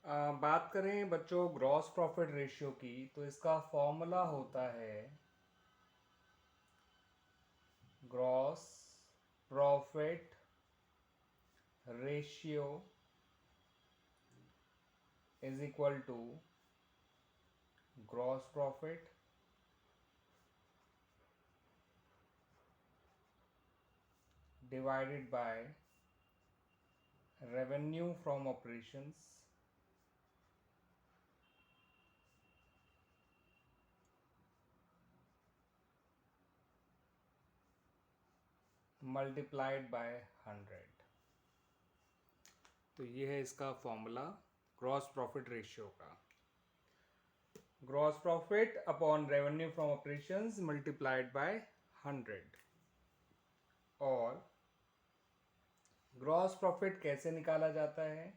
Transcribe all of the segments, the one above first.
बात करें बच्चों ग्रॉस प्रॉफिट रेशियो की, तो इसका फॉर्मूला होता है gross profit ratio is equal to gross profit divided by revenue from operations multiplied by 100। तो ये है इसका फॉर्मूला ग्रॉस प्रॉफिट रेशियो का। Gross profit upon revenue from operations multiplied by 100। और ग्रॉस प्रॉफिट कैसे निकाला जाता है?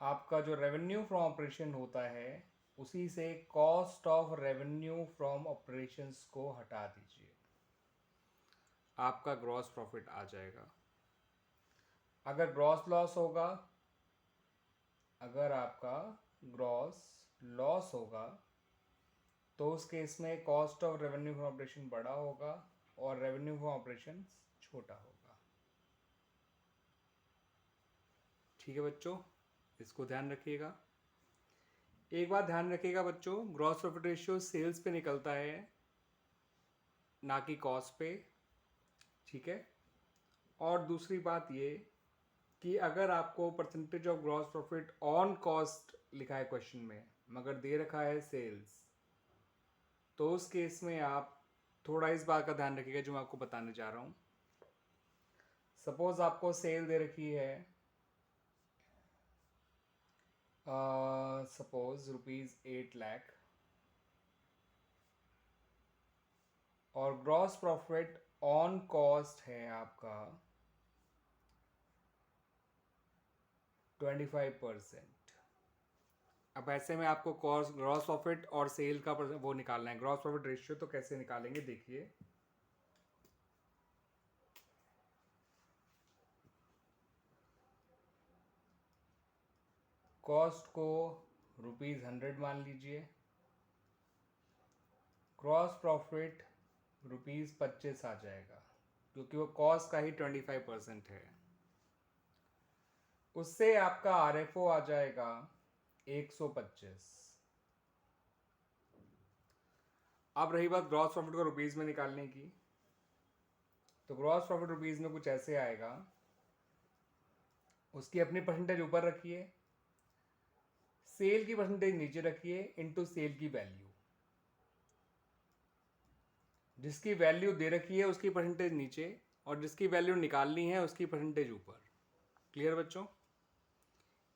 आपका जो रेवेन्यू फ्रॉम ऑपरेशन होता है उसी से cost of revenue from operations को हटा दीजिए, आपका ग्रॉस प्रॉफिट आ जाएगा। अगर ग्रॉस लॉस होगा, अगर आपका ग्रॉस लॉस होगा तो उस केस में cost of revenue from operation बड़ा होगा और रेवेन्यू फ्रॉम ऑपरेशन छोटा होगा। ठीक है बच्चों, इसको ध्यान रखिएगा। एक बात ध्यान रखिएगा बच्चों, ग्रॉस प्रॉफिट रेशियो सेल्स पे निकलता है, ना कि कॉस्ट पे। ठीक है। और दूसरी बात ये कि अगर आपको percentage of gross profit on cost लिखा है क्वेश्चन में, मगर दे रखा है सेल्स, तो उस केस में आप थोड़ा इस बात का ध्यान रखिएगा जो मैं आपको बताने जा रहा हूँ। सपोज आपको सेल दे रखी है सपोज ₹8 लाख, और ग्रॉस प्रॉफिट ऑन कॉस्ट है आपका 25%। अब ऐसे में आपको कॉस्ट ग्रॉस प्रॉफिट और सेल का वो निकालना है, ग्रॉस प्रॉफिट रेशियो। तो कैसे निकालेंगे देखिए। कॉस्ट को ₹100 मान लीजिए, ग्रॉस प्रॉफिट ₹25 आ जाएगा क्योंकि वो कॉस्ट का ही 25% है। उससे आपका RFO आ जाएगा 125। अब रही बात ग्रॉस प्रॉफिट को रुपीज़ में निकालने की, तो ग्रॉस प्रॉफिट रुपीज़ में कुछ ऐसे आएगा, उसकी अपनी परसेंटेज ऊपर रखिए, सेल की परसेंटेज नीचे रखिए, इनटू सेल की वैल्यू। जिसकी वैल्यू दे रखी है उसकी परसेंटेज नीचे, और जिसकी वैल्यू निकालनी है उसकी परसेंटेज ऊपर। क्लियर बच्चों?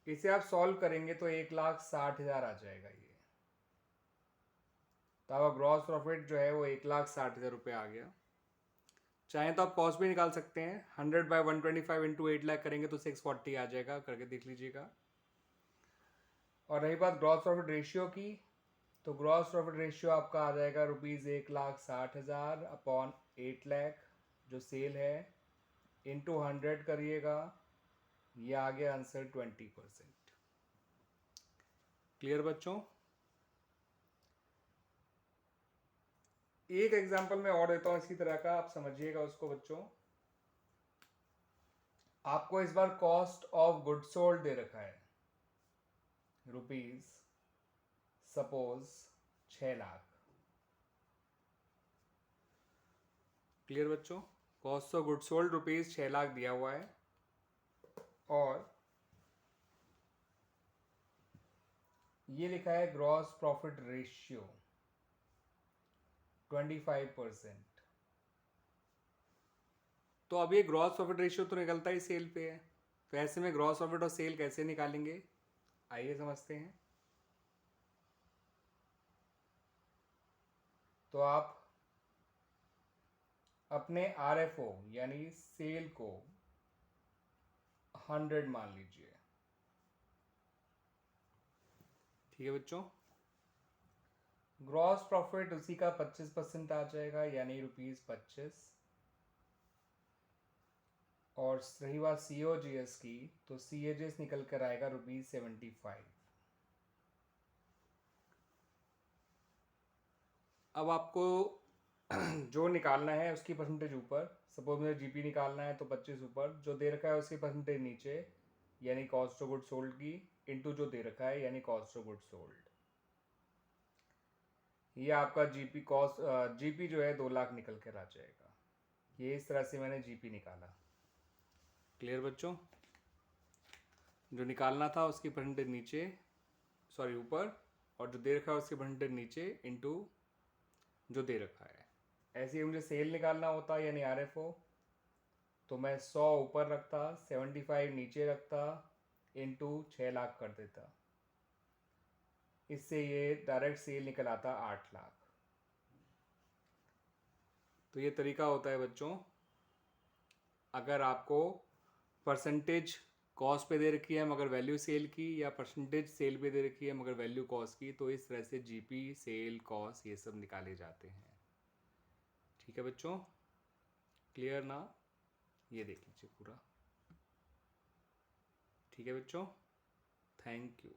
इसे आप सॉल्व करेंगे तो 1,60,000 आ जाएगा ये। तो आपका ग्रॉस प्रॉफिट जो है वो 1,60,000 रुपये आ गया। चाहें तो आप कॉस्ट भी निकाल सकते हैं, 100/125 इंटू 8 लाख करेंगे तो 640 आ जाएगा, करके देख लीजिएगा। और रही बात ग्रॉस प्रॉफिट रेशियो की, तो ग्रॉस प्रॉफिट रेशियो आपका आ जाएगा ₹1,60,000 अपॉन 8 लाख जो सेल है, इंटू 100 करिएगा, ये आ गया आंसर 20%। क्लियर बच्चों? एक एग्जांपल मैं और देता हूं इसी तरह का, आप समझिएगा उसको बच्चों। आपको इस बार कॉस्ट ऑफ गुड सोल्ड दे रखा है रुपीज सपोज 6 लाख। क्लियर बच्चों? Cost of good sold ₹6 lakh दिया हुआ है, और ये लिखा है ग्रॉस प्रॉफिट रेशियो 25%। तो अब ये ग्रॉस प्रॉफिट रेशियो तो निकलता ही सेल पे है, तो ऐसे में ग्रॉस प्रॉफिट और सेल कैसे निकालेंगे, आइए समझते हैं। तो आप अपने RFO यानी सेल को 100 मान लीजिए। ठीक है बच्चों? ग्रॉस प्रॉफिट उसी का 25% आ जाएगा यानी ₹25, और रही बात COGS की, तो COGS निकल कर आएगा ₹75। अब आपको जो निकालना है उसकी परसेंटेज ऊपर, सपोज मुझे GP निकालना है तो 25 ऊपर, जो दे रखा है उसकी परसेंटेज नीचे, यानी कॉस्ट ऑफ गुड सोल्ड की, इनटू जो दे रखा है यानी कॉस्ट ऑफ गुड सोल्ड। ये आपका GP कॉस्ट, GP जो है 2 लाख निकल कर आ जाएगा। ये इस तरह से मैंने GP निकाला। क्लियर बच्चों? जो निकालना था उसकी परसेंटेज नीचे, सॉरी ऊपर, और जो दे रखा है उसकी परसेंटेज नीचे इनटू जो दे रखा है। ऐसे ही मुझे सेल निकालना होता यानी RFO, तो मैं 100 ऊपर रखता, 75 नीचे रखता, इनटू 6 लाख कर देता। इससे ये डायरेक्ट सेल निकल आता 8 लाख। तो ये तरीका होता है बच्चों, अगर आपको परसेंटेज कॉस्ट पे दे रखी है मगर वैल्यू सेल की, या परसेंटेज सेल पे दे रखी है मगर वैल्यू कॉस्ट की, तो इस तरह से GP, सेल, कॉस्ट ये सब निकाले जाते हैं। ठीक है बच्चों, क्लियर ना? ये देख लीजिए पूरा। ठीक है बच्चों, थैंक यू।